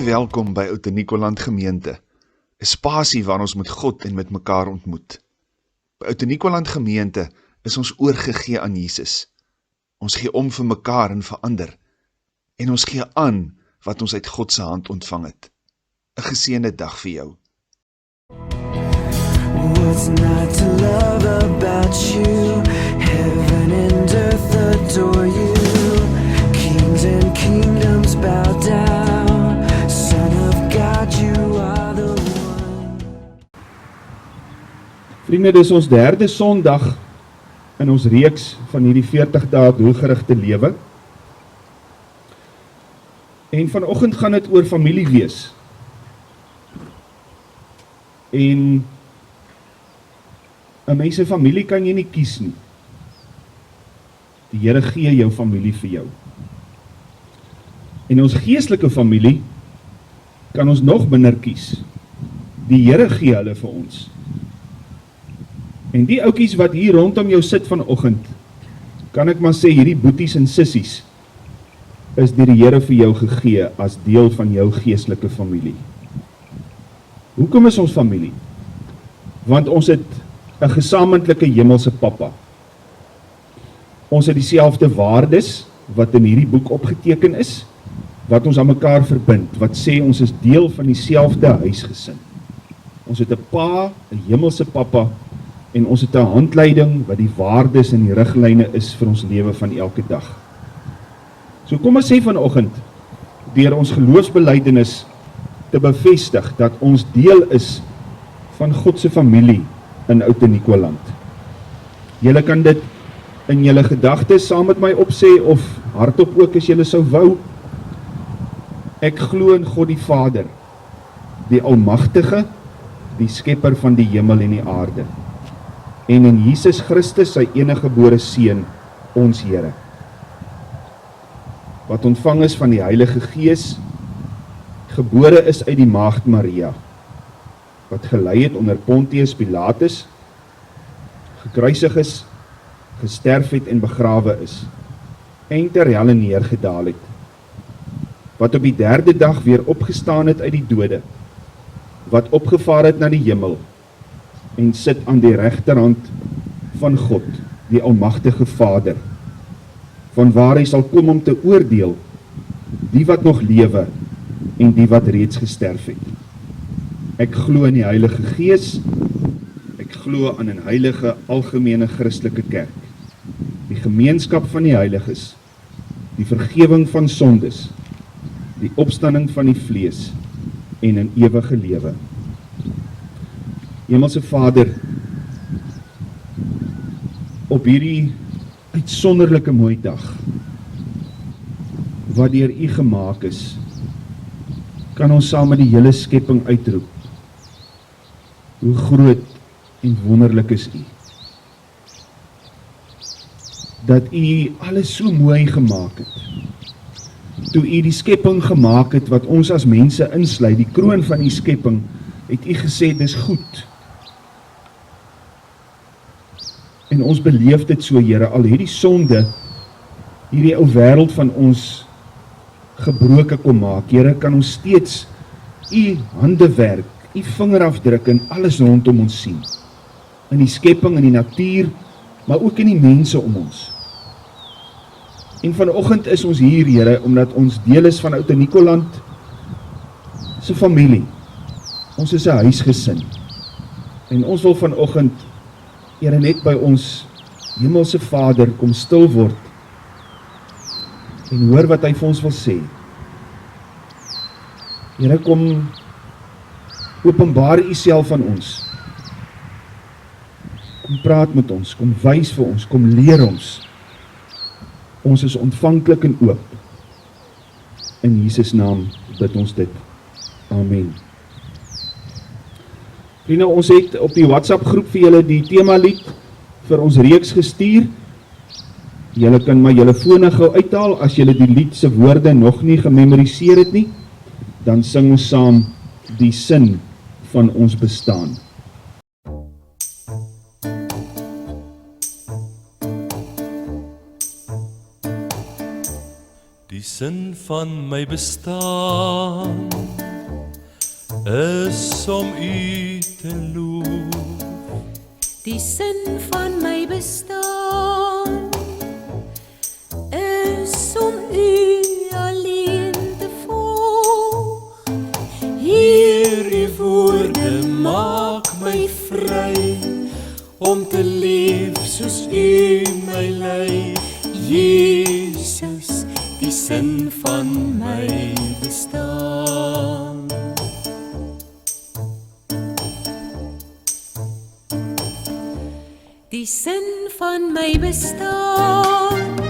welkom by Oud Nikoland Gemeente, 'n spasie waar ons met God en met mekaar ontmoet. By Oud Nikoland Gemeente is ons oorgegee aan Jesus. Ons gee om vir mekaar en vir ander, en ons gee aan wat ons uit God se hand ontvang het. 'n Geseënde dag vir jou. What's not to love about you? Heaven and earth adore you. Kings and kingdoms bow down. Son of God, you are the one. Vriende, dis ons derde Sondag in ons reeks van hierdie 40 dae doelgerigte lewe. En vanoggend gaan dit oor familie wees. En 'n mens se familie kan jy nie kies nie. Die Here gee jou familie vir jou. En ons geestelike familie kan ons nog minder kies. Die Here gee hulle vir ons. En die oukies wat hier rondom jou sit vanoggend, kan ek maar sê, hierdie boeties en sissies, is deur die Here vir jou gegee as deel van jou geestelike familie. Hoekom is ons familie? Want ons het 'n gesamentlike hemelse Pappa. Ons het dieselfde waardes wat in hierdie boek opgeteken is, wat ons aan mekaar verbind, wat sê ons is deel van dieselfde huisgesin. Ons het 'n Pa, 'n hemelse Pappa, en ons het 'n handleiding wat die waardes en die riglyne is vir ons lewe van elke dag. So kom ons sê vanoggend, deur ons geloofsbelijdenis te bevestig dat ons deel is van God se familie in Oud Nikoland. Julle kan dit in julle gedagtes saam met my opsê of hardop ook as julle sou wou. Ek glo in God die Vader, die Almagtige, die skepper van die hemel en die aarde, en in Jesus Christus, sy eniggebore Seun, ons Here, wat ontvang is van die Heilige Gees, gebore is uit die maagd Maria, wat gelei het onder Pontius Pilatus, gekruisig is, gesterf het en begrawe is, en ter helle neergedaal het, wat op die derde dag weer opgestaan het uit die dode, wat opgevaar het na die hemel, en sit aan die regterhand van God, die Almagtige Vader, van waar hy sal kom om te oordeel, die wat nog lewe, en die wat reeds gesterf het. Ek glo in die Heilige Gees, ek glo aan 'n heilige algemene Christelike kerk, die gemeenskap van die heiliges, die vergewing van sondes, die opstanding van die vlees, en 'n ewige lewe. Hemelse Vader, op hierdie uitsonderlike mooi dag, wat deur U gemaak is, kan ons saam met die hele skepping uitroep, hoe groot en wonderlik is U. Dat U alles so mooi gemaak het. Toe U die skepping gemaak het, wat ons as mense insluit, die kroon van die skepping, het U gesê, dis goed. En ons beleef dit so, Here, al hierdie sonde, hierdie ou wêreld van ons gebroke kom maak, Here, kan ons steeds U handewerk, U vingerafdruk en alles rondom ons sien. In die skepping, in die natuur, maar ook in die mense om ons. En vanoggend is ons hier, Here, omdat ons deel is van Oud Nikoland se familie. Ons is 'n huisgesin. En ons wil vanoggend, Here, net by ons hemelse Vader kom stil word en hoor wat hy vir ons wil sê. Here, kom openbaar U self aan ons. Kom praat met ons, kom wys vir ons, kom leer ons. Ons is ontvanklik en oop. In Jesus naam bid ons dit. Amen. Vriende, ons het op die WhatsApp groep vir julle die themalied vir ons reeks gestuur. Julle kan maar julle fone gou uithaal as julle die lied se woorde nog nie gememoriseer het nie. Dan sing ons saam die sin van ons bestaan. Die sin van my bestaan is om U te loof. Die sin van my bestaan is om U alleen te volg. Heer, U woorde maak my vry om te leef soos U my lei. Jesus, die sin van my bestaan. Die sin van my bestaan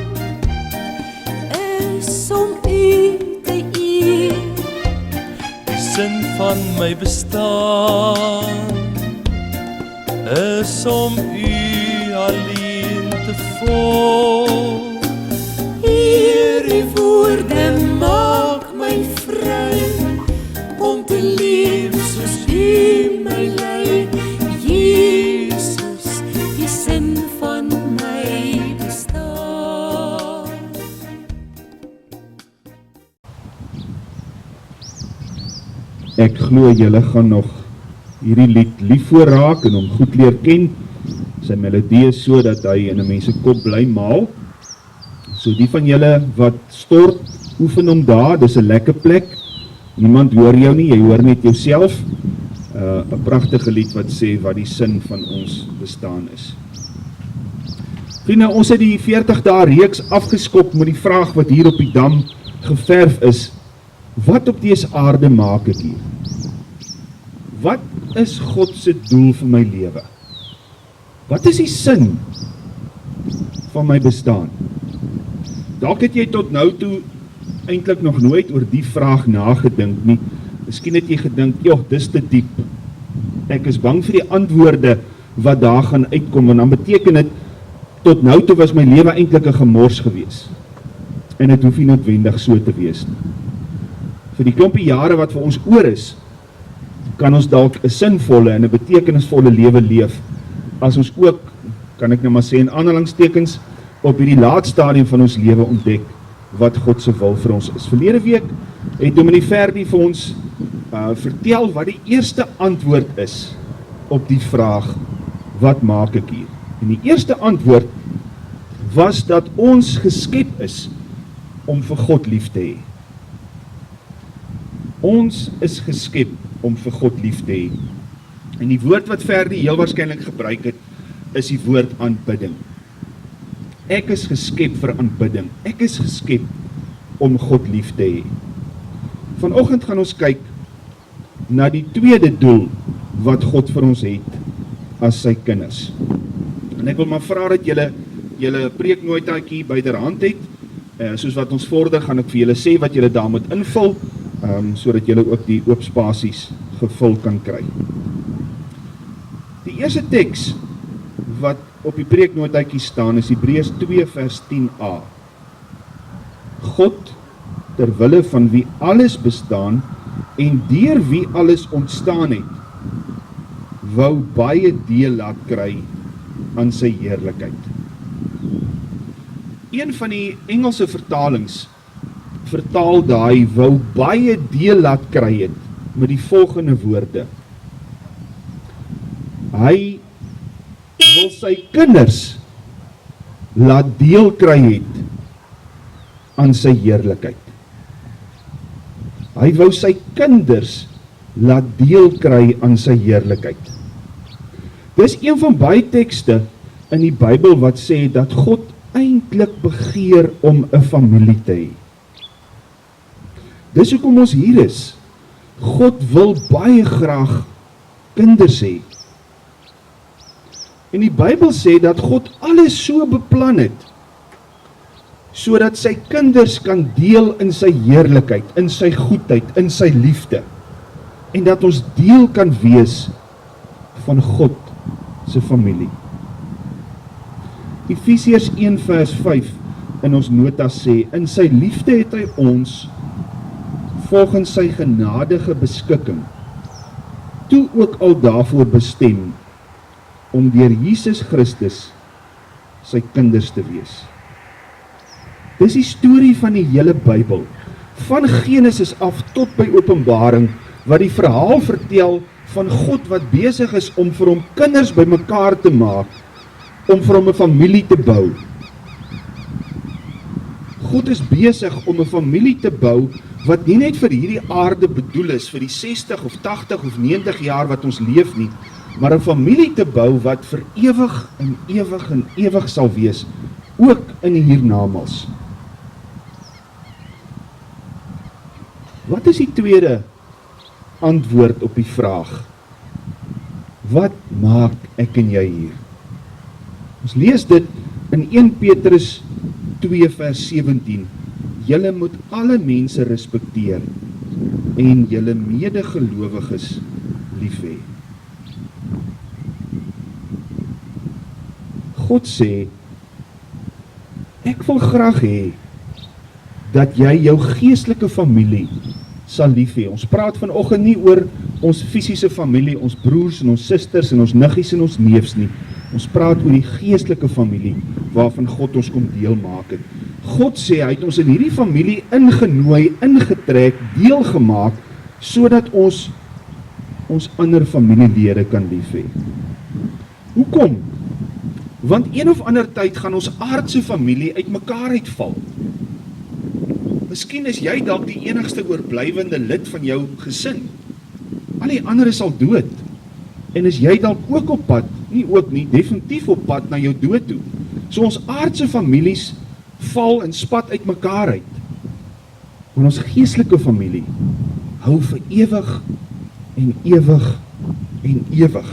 is om U te eer. Die sin van my bestaan is om U alleen te volg. Heer, U woorde maak my vry om te leef soos U my lei. Jesus, die sin van my bestaan. Ek glo julle gaan nog hierdie lied lief voorraak en hom goed leer ken. Sy melodie is so dat hy in 'n mens se kop bly maal. So die van julle wat stort, oefen hom daar, dis 'n lekker plek. Niemand hoor jou nie, jy hoor net jouself. 'n Pragtige lied wat sê wat die sin van ons bestaan is. Vriende, ons het die 40 dae reeks afgeskop met die vraag wat hier op die dam geverf is: wat op dese aarde maak ek hier? Wat is God se doel vir my lewe? Wat is die sin van my bestaan? Dalk het jy tot nou toe eintlik nog nooit oor die vraag nagedink nie. Miskien het jy gedink, joh, dis te diep. Ek is bang vir die antwoorde wat daar gaan uitkom, want dan beteken dit, tot nou toe was my lewe eintlik 'n gemors gewees. En dit hoef nie noodwendig so te wees nie. Vir die klompie jare wat vir ons oor is, kan ons dalk 'n sinvolle en 'n betekenisvolle lewe leef, as ons ook, kan ek nou maar sê in aanhalingstekens, op hierdie laat stadium van ons lewe ontdek wat God se wil vir ons is. Verlede week het Dominee Ferdi vir ons vertel wat die eerste antwoord is op die vraag, wat maak ek hier? En die eerste antwoord was dat ons geskep is om vir God lief te hê. Ons is geskep om vir God lief te hê. En die woord wat Ferdi heel waarskynlik gebruik het, is die woord aanbidding. Ek is geskep vir aanbidding. Ek is geskep om God lief te hê. Vanoggend gaan ons kyk na die tweede doel wat God vir ons het as sy kinders. En ek wil maar vra dat julle preeknotaatjie byderhand het. Soos wat ons vorder, gaan ek vir julle sê wat julle daar moet invul, sodat julle ook die oop spasies gevul kan kry. Die eerste teks wat op die preeknotaatjie staan is Hebreërs 2 vers 10a. God, ter wille van wie alles bestaan en deur wie alles ontstaan het, wou baie deel laat kry aan sy heerlikheid. Een van die Engelse vertalings vertaal daai wou baie deel laat kry het met die volgende woorde: hy wil sy kinders laat deel kry het aan sy heerlikheid. Hy wou sy kinders laat deel kry aan sy heerlikheid. Dis een van baie tekste in die Bybel wat sê dat God eintlik begeer om 'n familie te hê. Dis hoekom ons hier is. God wil baie graag kinders hê. En die Bybel sê dat God alles so beplan het, sodat sy kinders kan deel in sy heerlikheid, in sy goedheid, in sy liefde, en dat ons deel kan wees van God se familie. Efesiërs 1 vers 5 in ons nota sê, in sy liefde het hy ons, volgens sy genadige beskikking, toe ook al daarvoor bestem, om deur Jesus Christus sy kinders te wees. Dis die storie van die hele Bybel. Van Genesis af tot by Openbaring, wat die verhaal vertel van God wat besig is om vir hom kinders bymekaar te maak, om vir hom 'n familie te bou. God is besig om 'n familie te bou, wat nie net vir hierdie aarde bedoel is, vir die 60 of 80 of 90 jaar wat ons leef nie, maar 'n familie te bou wat vir ewig en ewig en ewig sal wees, ook in die hiernamaals. Wat is die tweede antwoord op die vraag? Wat maak ek en jy hier? Ons lees dit in 1 Petrus 2 vers 17. Julle moet alle mense respekteer en julle medegelowiges lief hê. God sê, ek wil graag hê dat jy jou geestelike familie sal lief hê. Ons praat vanoggend nie oor ons fisiese familie, ons broers en ons susters en ons niggies en ons neefs nie. Ons praat oor die geestelike familie waarvan God ons kom deel maak het. God sê, hy het ons in hierdie familie ingenooi, ingetrek, deel gemaak, sodat ons ander familielede kan lief hê. Hoekom? Want een of ander tyd gaan ons aardse familie uit mekaar uitval. Miskien is jy dalk die enigste oorblywende lid van jou gesin. Al die ander is al dood. En is jy dalk ook op pad, definitief op pad na jou dood toe. So ons aardse families val en spat uit mekaar uit. Maar ons geestelike familie hou vir ewig en ewig en ewig.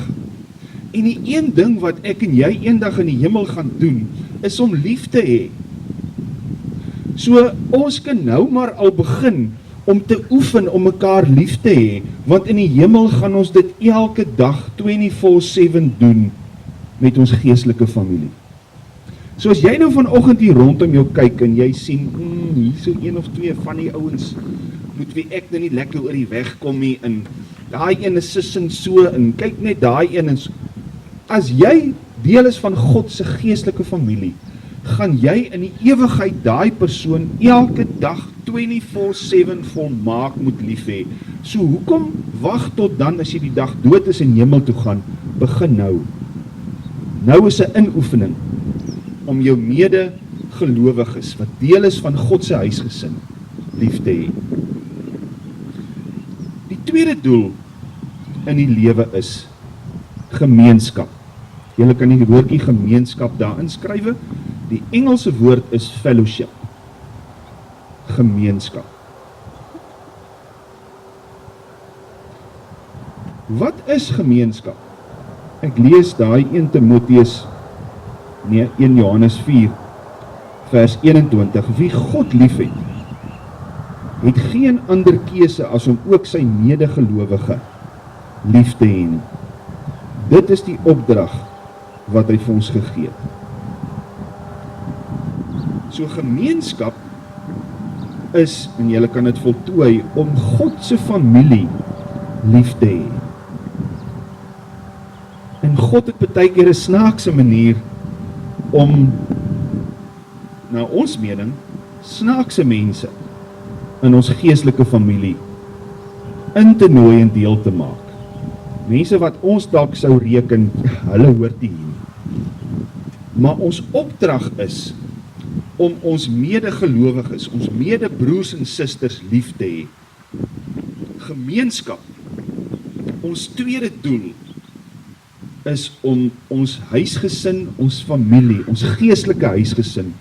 En die een ding wat ek en jy eendag in die hemel gaan doen, is om lief te hê. So ons kan nou maar al begin om te oefen om mekaar lief te hê, want in die hemel gaan ons dit elke dag 24/7 doen met ons geestelike familie. So as jy nou vanoggend hier rondom jou kyk en jy sien, hier so een of twee van die ouens moet wie ek nou nie lekker oor die weg kom nie, en daai een is sissin so, en kyk net daai een, en so. As jy deel is van God se geestelike familie, gaan jy in die ewigheid daai persoon elke dag 24/7 volmaak moet lief hê. So hoekom wag tot dan as jy die dag dood is en hemel toe gaan? Begin nou. Nou is 'n inoefening om jou medegelowiges wat deel is van God se huisgesin lief te hê. Die tweede doel in die lewe is gemeenskap. Julle kan die woordjie gemeenskap daar inskrywe. Die Engelse woord is fellowship. Gemeenskap. Wat is gemeenskap? Ek lees daai 1 Johannes 4 vers 21. Wie God liefhet, het geen ander keuse as om ook sy medegelowige lief te hê. Dit is die opdrag wat hy vir ons gegee het. So gemeenskap is, en julle kan dit voltooi, om God se familie lief te hê. En God het baie keer 'n snaakse manier om, na ons mening, snaakse mense in ons geestelike familie in te nooi en deel te maak. Mense wat ons dalk sou reken, hulle hoort nie hier. Maar ons opdrag is om ons medegelowiges, ons medebroers en susters lief te hê. Gemeenskap. Ons tweede doel is om ons huisgesin, ons familie, ons geestelike huisgesin,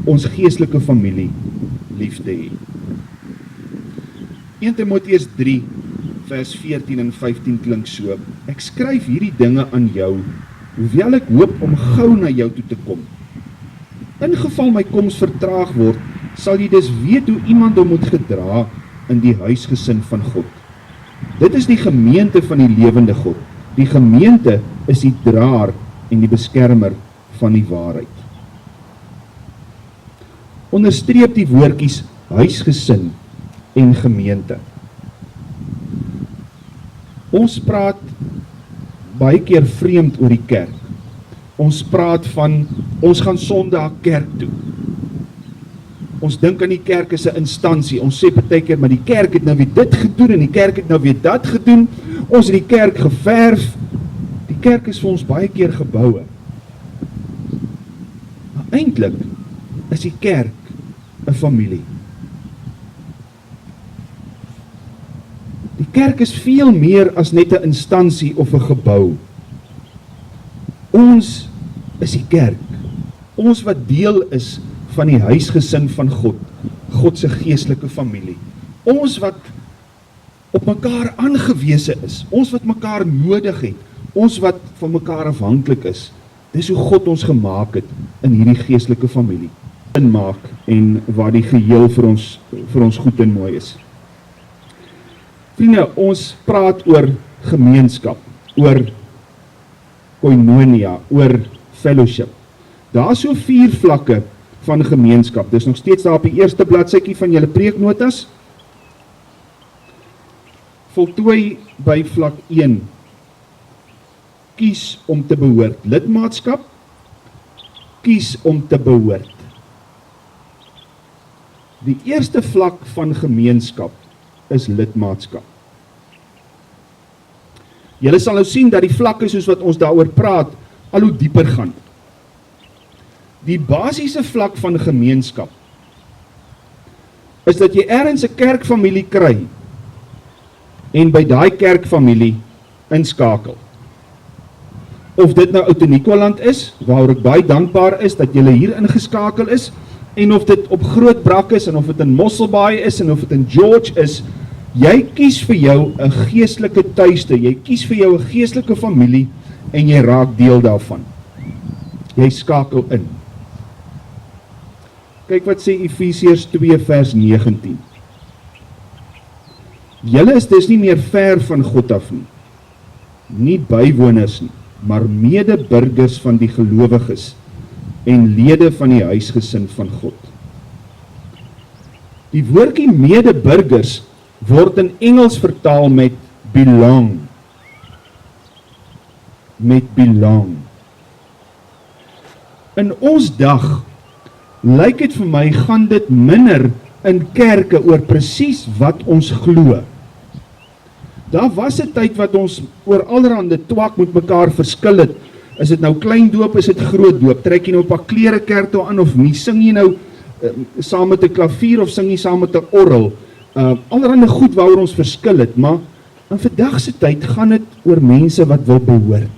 ons geestelike familie lief te hê. 1 Timoteus 3 vers 14 en 15 klink so: Ek skryf hierdie dinge aan jou, hoewel ek hoop om gou na jou toe te kom. In geval my koms vertraag word, sal jy dus weet hoe iemand hom moet gedra in die huisgesin van God. Dit is die gemeente van die lewende God. Die gemeente is die draer en die beskermer van die waarheid. Onderstreep die woordjies huisgesin en gemeente. Ons praat baie keer vreemd oor die kerk. Ons praat van, ons gaan Sondag kerk toe. Ons dink aan die kerk as 'n instansie. Ons sê partykeer, maar die kerk het nou weer dit gedoen en die kerk het nou weer dat gedoen. Ons het die kerk geverf. Die kerk is vir ons baie keer geboue. Maar eintlik is die kerk 'n familie. Die kerk is veel meer as net 'n instansie of 'n gebou. Ons is die kerk. Ons wat deel is van die huisgesin van God, God se geestelike familie. Ons wat op mekaar aangewese is, ons wat mekaar nodig het, ons wat van mekaar afhanklik is. Dis hoe God ons gemaak het in hierdie geestelike familie. Inmaak en waar die geheel vir ons goed en mooi is. Vriende, ons praat oor gemeenskap, oor koinonia, oor fellowship. Daar is so 4 vlakke van gemeenskap. Dis nog steeds daar op die eerste bladsytjie van julle preeknotas. Voltooi by vlak 1. Kies om te behoort. Lidmaatskap. Kies om te behoort. Die eerste vlak van gemeenskap is lidmaatskap. Julle sal nou sien dat die vlakke soos wat ons daaroor praat, al hoe dieper gaan. Die basiese vlak van gemeenskap is dat jy ergens 'n kerkfamilie kry en by daai kerkfamilie inskakel. Of dit nou Oud-Nicoland is, waaroor ek baie dankbaar is dat julle hier ingeskakel is, en of dit op Grootbrak is, en of dit in Mosselbaai is, en of dit in George is, jy kies vir jou 'n geestelike tuiste, jy kies vir jou 'n geestelike familie, en jy raak deel daarvan. Jy skakel in. Kyk wat sê Efesiërs 2 vers 19. Julle is dus nie meer ver van God af nie, nie bywoners nie, maar medeburgers van die gelowiges en lede van die huisgesin van God. Die woordjie medeburgers word in Engels vertaal met belong. Met belong. In ons dag lyk dit vir my, gaan dit minder in kerke oor presies wat ons glo. Daar was 'n tyd wat ons oor allerhande twak met mekaar verskil het. Is dit nou klein doop, is dit groot doop? Trek jy nou 'n paar klere kerk toe aan of nie? Sing jy nou saam met 'n klavier of sing jy saam met 'n orgel? Allerhande goed waaroor ons verskil het, maar in vandag se tyd gaan dit oor mense wat wil behoort.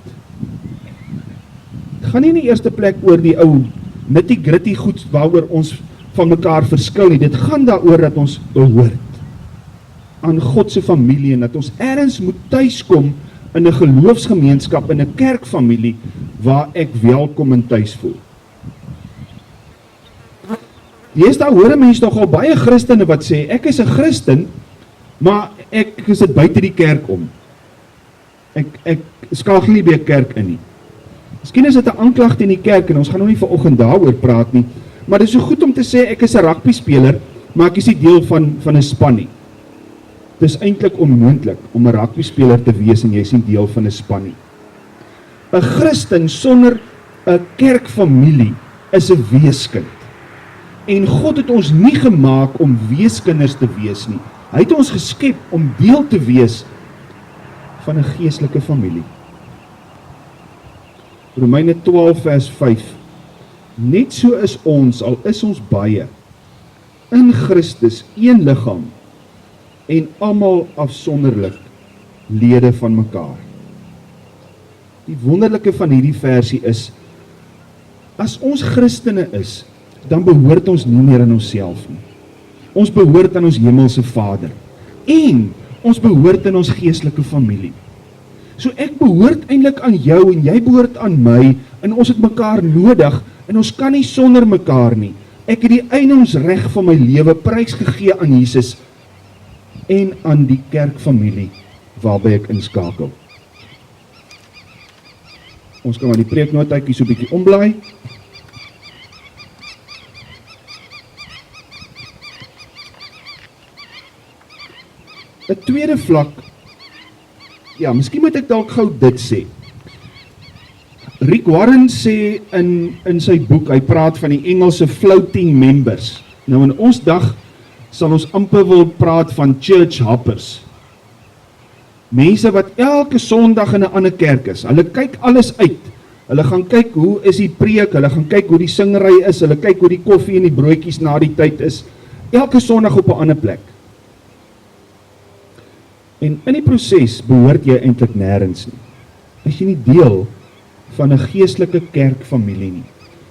Het gaan nie in die eerste plek oor die ou nitty-gritty goed waaroor ons van mekaar verskil nie. Dit gaan daaroor dat ons behoort aan God se familie en dat ons ergens moet tuiskom in 'n geloofsgemeenskap, in 'n kerkfamilie waar ek welkom en tuis voel. Daar hoor mense nogal baie Christene wat sê, ek is 'n Christen, maar ek sit buite die kerk om. Ek skakel nie by 'n kerk in nie. Miskien is dit 'n aanklag teen die kerk en ons gaan nou nie vanoggend daaroor praat nie, maar dit is so goed om te sê ek is 'n rugby speler, maar ek is nie deel van 'n span nie. Dit is eintlik onmoontlik om 'n rugby speler te wees en jy is nie deel van 'n span nie. 'n Christen sonder 'n kerkfamilie is 'n weeskind. En God het ons nie gemaak om weeskinders te wees nie. Hy het ons geskep om deel te wees van 'n geestelike familie. Romeine 12 vers 5. Net so is ons, al is ons baie, in Christus een liggaam en almal afsonderlik lede van mekaar. Die wonderlike van hierdie versie is, as ons Christene is, dan behoort ons nie meer aan onsself nie. Ons behoort aan ons hemelse Vader. En ons behoort aan ons geestelike familie. So ek behoort eintlik aan jou en jy behoort aan my en ons het mekaar nodig en ons kan nie sonder mekaar nie. Ek het die eiendomsreg van my lewe prysgegee aan Jesus en aan die kerkfamilie waarby ek inskakel. Ons kan maar die preeknotaatjie so 'n bietjie omblaai. Die tweede vlak, ja, miskien moet ek dalk gou dit sê. Rick Warren sê in sy boek, hy praat van die Engelse floating members. Nou in ons dag sal ons amper wil praat van church hoppers. Mense wat elke Sondag in 'n ander kerk is. Hulle kyk alles uit. Hulle gaan kyk hoe is die preek, hulle gaan kyk hoe die singery is, hulle kyk hoe die koffie en die broodjies na die tyd is. Elke Sondag op 'n ander plek. En in die proses behoort jy eintlik nêrens nie. As jy nie deel van 'n geestelike kerkfamilie nie.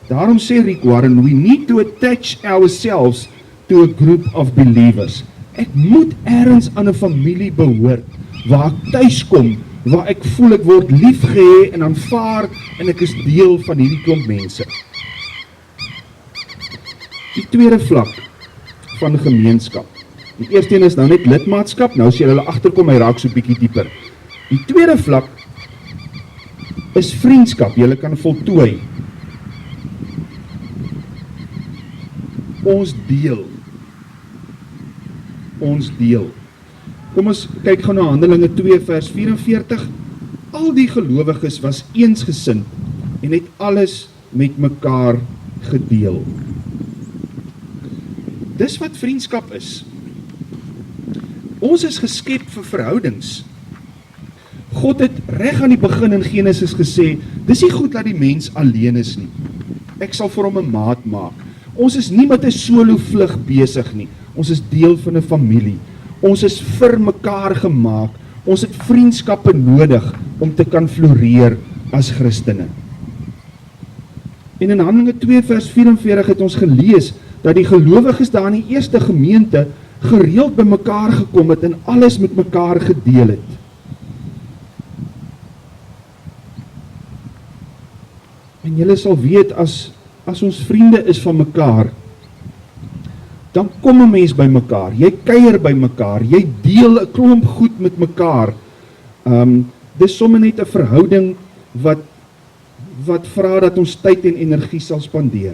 Daarom sê Rick Warren, we need to attach ourselves to a group of believers. Ek moet ergens aan 'n familie behoort, waar ek tuis kom, waar ek voel ek word liefgehê en aanvaar en ek is deel van hierdie klomp mense. Die tweede vlak van gemeenskap. Die eerste een is nou net lidmaatskap, nou sê hulle agterkom, hy raak so bietjie dieper. Die tweede vlak is vriendskap, jy kan voltooi. Ons deel. Kom ons kyk gou na Handelinge 2 vers 44. Al die gelowiges was eensgesind en het alles met mekaar gedeel. Dis wat vriendskap is. Ons is geskep vir verhoudings. God het reg aan die begin in Genesis gesê, dis nie goed dat die mens alleen is nie. Ek sal vir hom 'n maat maak. Ons is nie met 'n solo vlug besig nie. Ons is deel van 'n familie. Ons is vir mekaar gemaak. Ons het vriendskappe nodig om te kan floreer as Christene. En in Handelinge 2 vers 44 het ons gelees dat die gelowiges daar in die eerste gemeente gereeld by mekaar gekom het en alles met mekaar gedeel het. En julle sal weet, as ons vriende is van mekaar, dan kom 'n mens by mekaar, jy kuier by mekaar, jy deel 'n klomp goed met mekaar. Dis sommer net 'n verhouding wat vra dat ons tyd en energie sal spandeer.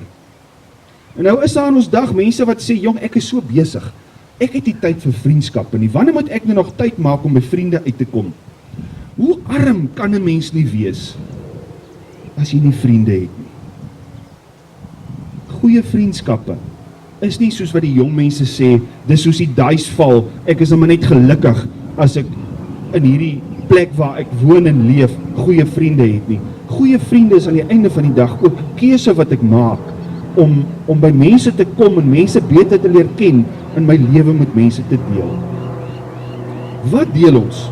En nou is daar in ons dag mense wat sê, jong, ek is so besig, ek het nie tyd vir vriendskappe nie, wanneer moet ek nou nog tyd maak om by vriende uit te kom? Hoe arm kan 'n mens nie wees, as jy nie vriende het nie? Goeie vriendskappe is nie soos wat die jong mense sê, dis soos die dice val, ek is nou maar net gelukkig as ek in hierdie plek waar ek woon en leef, goeie vriende het nie. Goeie vriende is aan die einde van die dag ook 'n keuse wat ek maak, om by mense te kom en mense beter te leer ken, in my lewe met mense te deel. Wat deel ons?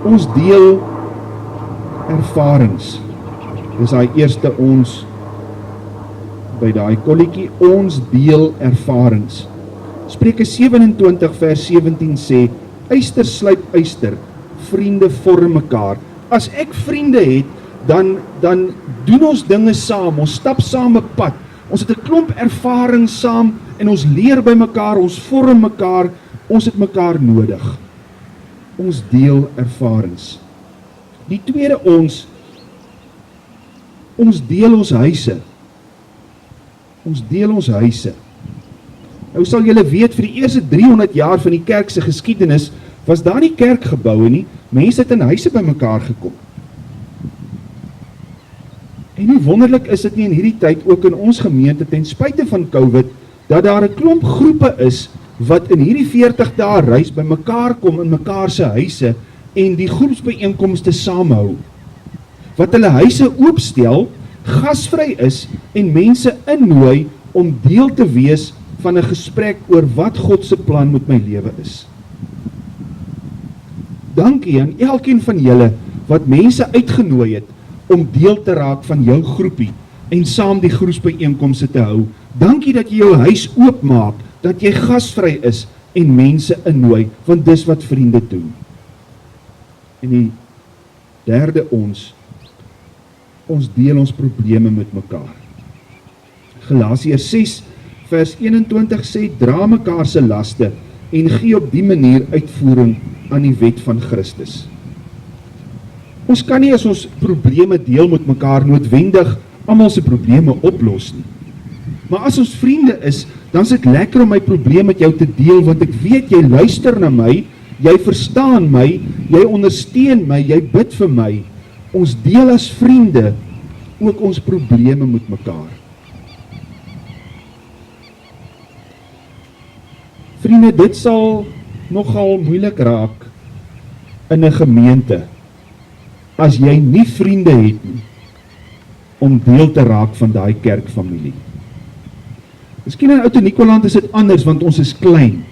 Ons deel ervarings. Dis daai eerste ons by daai kolletjie, ons deel ervarings. Spreuke 27 vers 17 sê, yster slyp yster, vriende vorm mekaar. As ek vriende het, dan doen ons dinge saam, ons stap saam 'n pad, ons het 'n klomp ervaring saam, en ons leer by mekaar, ons vorm mekaar, ons het mekaar nodig. Ons deel ervarings. Die tweede ons deel ons huise. Ons deel ons huise. Nou sal julle weet, vir die eerste 300 jaar van die kerk se geskiedenis, was daar nie kerkgeboue nie, mense het in huise by mekaar gekom. En hoe wonderlik is dit nie in hierdie tyd, ook in ons gemeente, ten spyte van COVID, dat daar 'n klomp groepe is, wat in hierdie 40 dae reis by mekaar kom in mekaar se huise, en die groepsbyeenkomste saamhou. Wat hulle huise oopstel, gasvry is, en mense innooi om deel te wees van 'n gesprek oor wat God se plan met my lewe is. Dankie aan elkeen van julle wat mense uitgenooi het om deel te raak van jou groepie en saam die groepsbyeenkomste te hou. Dankie dat jy jou huis oopmaak, dat jy gasvry is en mense innooi, want dis wat vriende doen. En die derde ons deel ons probleme met mekaar. Galasiërs 6 vers 21 sê, dra mekaar se laste en gee op die manier uitvoering aan die wet van Christus. Ons kan nie as ons probleme deel met mekaar noodwendig almal se probleme oplos nie. Maar as ons vriende is, dan is dit lekker om my probleem met jou te deel, want ek weet jy luister na my, jy verstaan my, jy ondersteun my, jy bid vir my, ons deel as vriende ook ons probleme met mekaar. Vriende, dit sal nogal moeilik raak in 'n gemeente, as jy nie vriende het nie, om deel te raak van daai kerkfamilie. Miskien in Oud-Nikoland is dit anders, want ons is klein.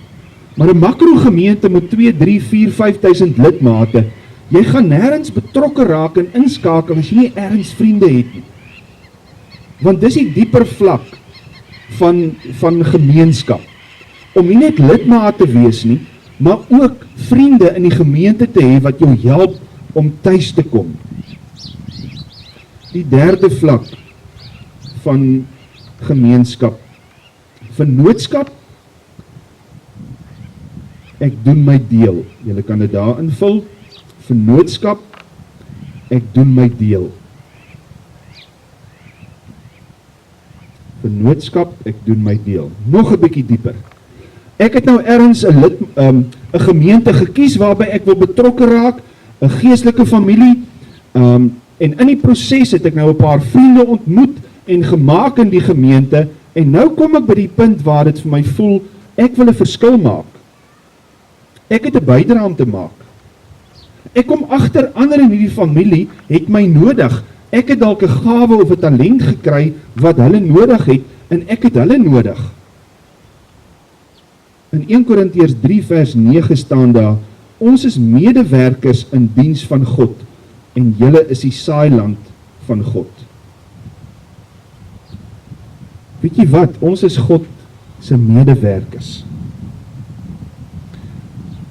Maar 'n makro gemeente met 2, 3, 4, 5.000 lidmate, jy gaan nêrens betrokke raak en inskakel as jy nie ergens vriende het nie. Want dis die dieper vlak van gemeenskap. Om nie net lidmaat te wees nie, maar ook vriende in die gemeente te hê wat jou help om tuis te kom. Die derde vlak van gemeenskap, vennootskap. Ek doen my deel. Julle kan dit daar invul. Vennootskap, ek doen my deel. Vennootskap, ek doen my deel. Nog 'n bietjie dieper. Ek het nou ergens 'n gemeente gekies waarby ek wil betrokke raak, 'n geestelike familie, en in die proses het ek nou 'n paar vriende ontmoet en gemaak in die gemeente, en nou kom ek by die punt waar dit vir my voel, ek wil 'n verskil maak. Ek het 'n bydrae om te maak. Ek kom agter ander in hierdie familie het my nodig. Ek het dalk 'n gawe of 'n talent gekry wat hulle nodig het, en ek het hulle nodig. In 1 Korintiërs 3 vers 9 staan daar, ons is medewerkers in diens van God, en julle is die saailand van God. Weet jy wat, ons is God se medewerkers.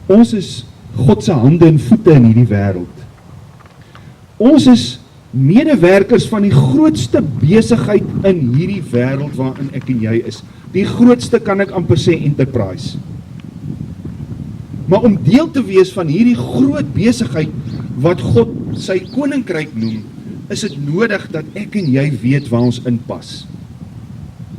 Ons is God se hande en voete in hierdie wêreld. Ons is medewerkers van die grootste besigheid in hierdie wêreld waarin ek en jy is. Die grootste kan ek amper sê enterprise. Maar om deel te wees van hierdie groot besigheid wat God sy koninkryk noem, is dit nodig dat ek en jy weet waar ons inpas.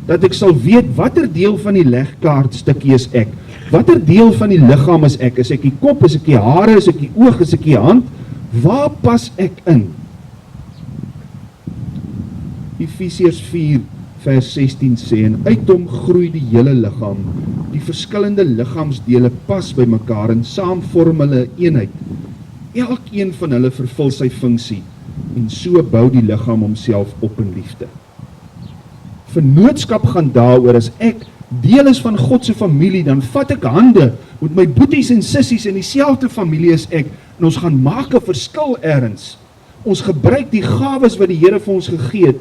Dat ek sal weet watter deel van die legkaart stukkie is ek. Watter deel van die liggaam is ek? Is ek die kop, is ek die hare, is ek die oog, is ek die hand? Waar pas ek in? Efesiërs 4 vers 16 sê, en uit hom groei die hele liggaam. Die verskillende liggaamsdele pas by mekaar en saam vorm hulle 'n eenheid. Elkeen van hulle vervul sy funksie en so bou die liggaam homself op in liefde. Vennootskap gaan daaroor, as ek deel is van God se familie, dan vat ek hande met my boeties en sissies in dieselfde familie as ek, en ons gaan maak 'n verskil ergens. Ons gebruik die gawes wat die Here vir ons gegee het,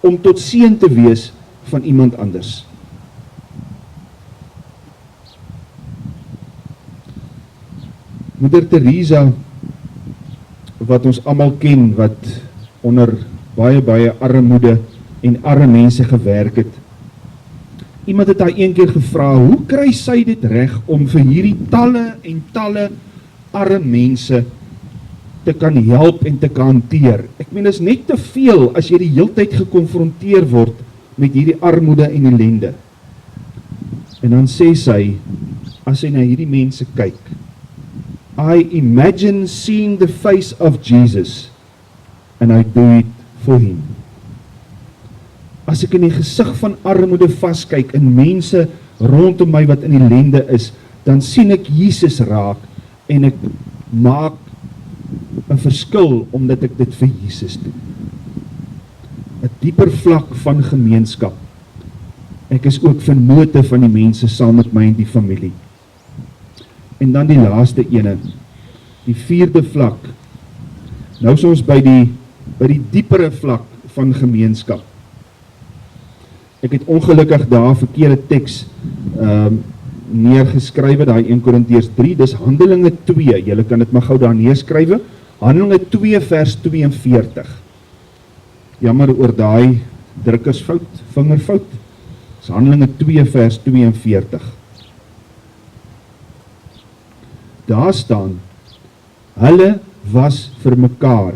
om tot seën te wees van iemand anders. Moeder Teresa, wat ons almal ken, wat onder baie armoede en arme mense gewerk het. Iemand het haar een keer gevra, hoe kry sy dit reg om vir hierdie talle en talle arme mense te kan help en te kan hanteer? Ek meen, is net te veel as jy die heeltyd gekonfronteer word met hierdie armoede en ellende. En dan sê sy, as sy na hierdie mense kyk, I imagine seeing the face of Jesus and I do it for him. As ek in die gesig van armoede vaskyk en mense rondom my wat in ellende is, dan sien ek Jesus raak en ek maak 'n verskil omdat ek dit vir Jesus doen. 'n Dieper vlak van gemeenskap. Ek is ook vennote van die mense saam met my in die familie. En dan die laaste ene, die vierde vlak. Nou is ons by die diepere vlak van gemeenskap. Ek het ongelukkig daar verkeerde teks neergeskrywe, daai 1 Korintiërs 3, dis Handelinge 2, julle kan dit maar gou daar neerskrywe, Handelinge 2 vers 42. Jammer oor daai drukkersfout, vingerfout, dis Handelinge 2 vers 42. Daar staan, hulle was vir mekaar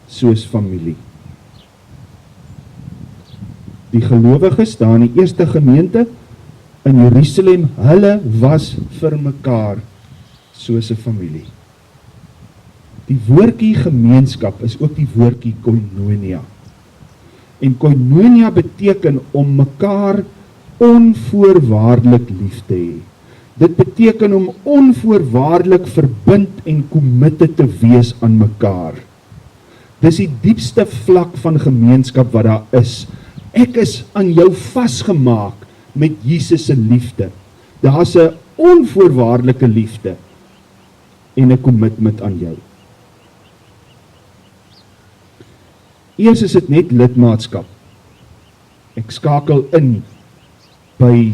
soos familie. Die gelowiges daar in die eerste gemeente in Jerusalem, hulle was vir mekaar soos 'n familie. Die woordjie gemeenskap is ook die woordjie koinonia. En koinonia beteken om mekaar onvoorwaardelik lief te hê. Dit beteken om onvoorwaardelik verbind en committed te wees aan mekaar. Dis die diepste vlak van gemeenskap wat daar is. Ek is aan jou vasgemaak met Jesus se liefde. Daar's 'n onvoorwaardelike liefde en 'n commitment aan jou. Eers is dit net lidmaatskap. Ek skakel in by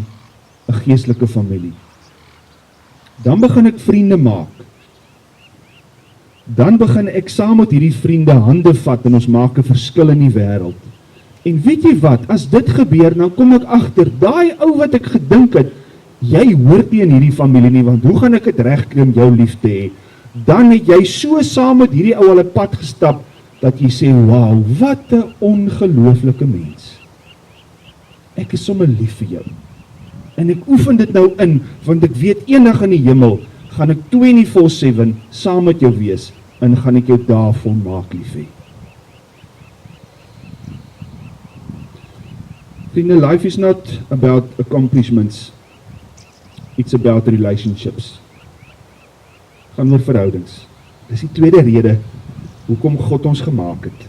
'n geestelike familie. Dan begin ek vriende maak. Dan begin ek saam met hierdie vriende hande vat en ons maak 'n verskil in die wêreld. En weet jy wat, as dit gebeur, dan kom ek agter, daai ou wat ek gedink het, jy hoort nie in hierdie familie nie, want hoe gaan ek dit regkry om jou lief te hê? Dan het jy so saam met hierdie ou al 'n pad gestap, dat jy sê, wauw, wat 'n ongelooflike mens. Ek is sommer lief vir jou. En ek oefen dit nou in, want ek weet eendag in die hemel, gaan ek 24/7 saam met jou wees, en gaan ek jou daar volmaak lief hê. Vriende, life is not about accomplishments. It's about relationships. Gaan oor verhoudings. Dis die tweede rede, hoekom God ons gemaak het.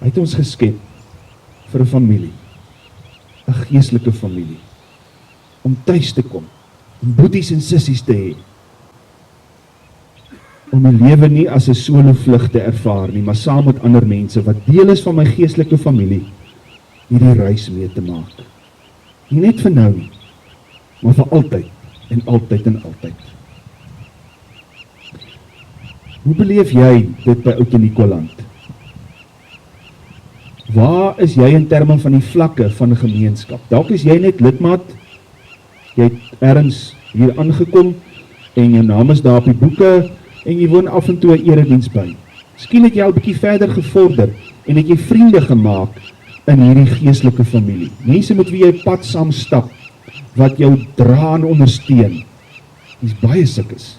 Hy het ons geskep vir 'n familie, 'n geestelike familie, om tuis te kom, om boeties en sissies te hê, om my lewe nie as 'n solo vlug te ervaar nie, maar saam met ander mense, wat deel is van my geestelike familie, hierdie reis mee te maak. Nie net vir nou nie, maar vir altyd, en altyd en altyd. Hoe beleef jy dit by Oud-Nikoland? Waar is jy in terme van die vlakke van 'n gemeenskap? Dalk is jy net lidmaat, jy het ergens hier aangekom, en jou naam is daar op die boeke, en jy woon af en toe 'n erediens by. Miskien het jy al 'n bietjie verder gevorder, en het jy vriende gemaak in hierdie geestelike familie. Mense met wie jy pad saam stap, wat jou dra en ondersteun. Dis baie sulkes.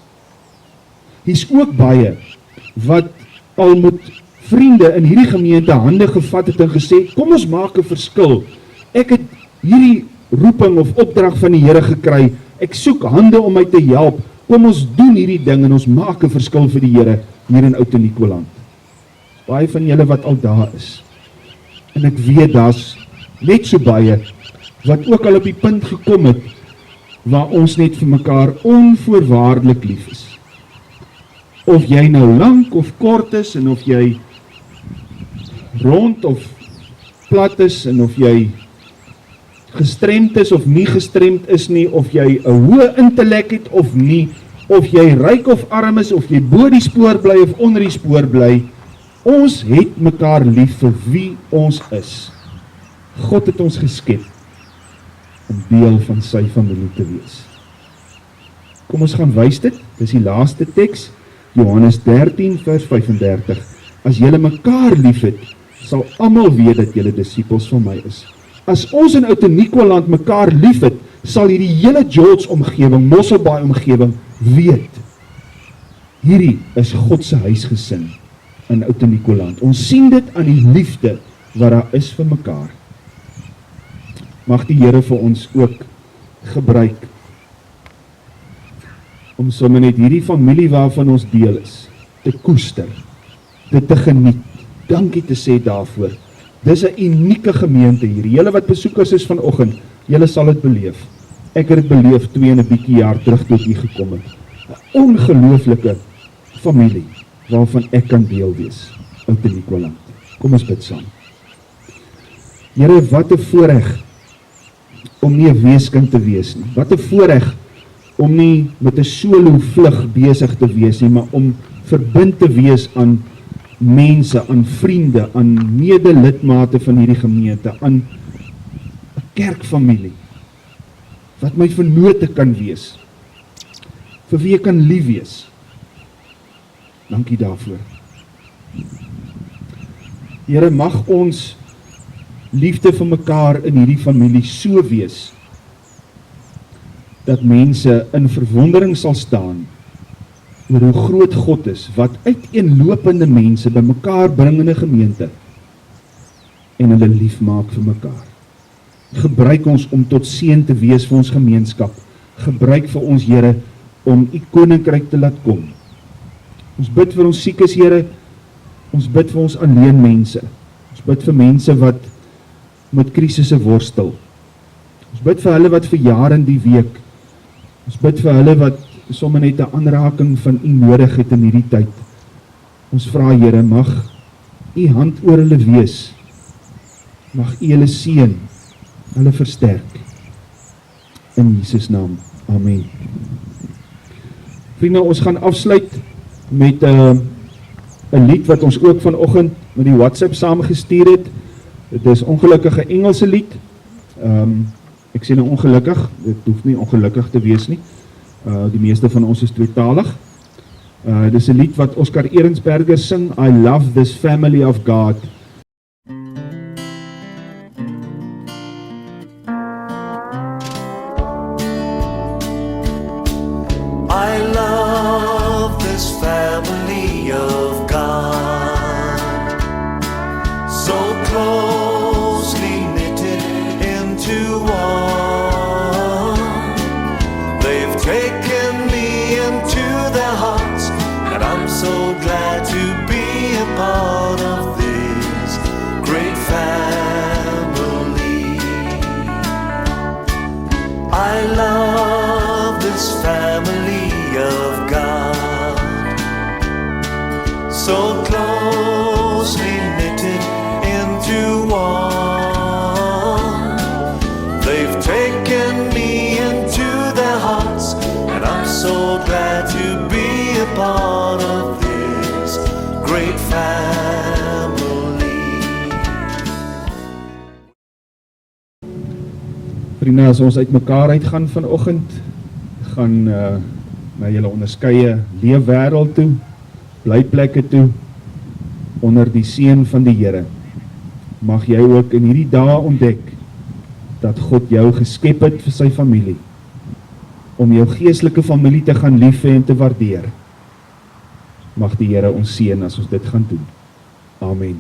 Hier's ook baie wat al met vriende in hierdie gemeente hande gevat het en gesê, kom ons maak 'n verskil. Ek het hierdie roeping of opdrag van die Here gekry, ek soek hande om my te help, kom ons doen hierdie ding en ons maak 'n verskil vir die Here hier in Oud-Nikoland. Baie van julle wat al daar is. En ek weet daar's net so baie wat ook al op die punt gekom het, waar ons net vir mekaar onvoorwaardelik lief is. Of jy nou lank of kort is, en of jy rond of plat is, en of jy gestremd is of nie gestremd is nie, of jy 'n hoë intellek het of nie, of jy ryk of arm is, of jy bo die spoor bly of onder die spoor bly, ons het mekaar lief vir wie ons is. God het ons geskep om deel van sy familie te wees. Kom ons gaan wys dit, dis die laaste teks, Johannes 13 vers 35. As julle mekaar lief het, sal almal weet dat julle disippels van my is. As ons in Oud-Nikoland mekaar lief het, sal hierdie hele George omgewing, Mosselbaai omgewing, weet. Hierdie is God se huisgesin in Oud-Nikoland. Ons sien dit aan die liefde wat daar is vir mekaar. Mag die Here vir ons ook gebruik om sommer net hierdie familie waarvan ons deel is, te koester, dit te geniet, dankie te sê daarvoor. Dis 'n unieke gemeente hier. Julle wat besoekers is vanoggend, julle sal dit beleef. Ek het dit beleef 2 en 'n bietjie jaar terug toe ek hier gekom het. 'n Ongelooflike familie waarvan ek kan deel wees, Oud-Nikoland. Kom ons bid saam. Here, wat 'n voorreg om nie 'n weeskind te wees nie. Wat 'n voorreg om nie met 'n solo vlug besig te wees nie, maar om verbind te wees aan mense, aan vriende, aan medelidmate van hierdie gemeente, aan 'n kerkfamilie, wat my vennote kan wees, vir wie ek kan lief wees. Dankie daarvoor. Here, mag ons liefde vir mekaar in hierdie familie so wees, dat mense in verwondering sal staan, oor hoe groot God is, wat uiteenlopende mense bymekaar bring in 'n gemeente, en hulle lief maak vir mekaar. Gebruik ons om tot seën te wees vir ons gemeenskap. Gebruik vir ons, Here, om u koninkryk te laat kom. Ons bid vir ons siekes, Here. Ons bid vir ons alleen mense. Ons bid vir mense wat met krisisse worstel. Ons bid vir hulle wat verjaar in die week. Ons bid vir hulle wat sommer net 'n aanraking van u nodig het in hierdie tyd. Ons vra, Here, mag u hand oor hulle wees. Mag u hulle seën, hulle versterk. In Jesus naam. Amen. Vriende, ons gaan afsluit met 'n lied wat ons ook vanoggend met die WhatsApp saamgestuur het. Dit is ongelukkige Engelse lied. Ek sê nou ongelukkig, dit hoef nie ongelukkig te wees nie. Die meeste van ons is tweetalig. Dit is 'n lied wat Oscar Ehrensberger sing, I love this family of God. I love this family of God, so closely knitted into one. They've taken me into their hearts, and I'm so glad to be a part of this great family. I love this family of God, so closely knitted into one. They've taken me into their hearts, and I'm so glad to be a part of this great family. Vriende, as ons uit mekaar uitgaan vanoggend, gaan na julle onderskeie leefwêreld toe, blyplekke toe, onder die seën van die Here. Mag jy ook in hierdie dae ontdek, dat God jou geskep het vir sy familie, om jou geestelike familie te gaan lief hê en te waardeer. Mag die Here ons seën as ons dit gaan doen. Amen.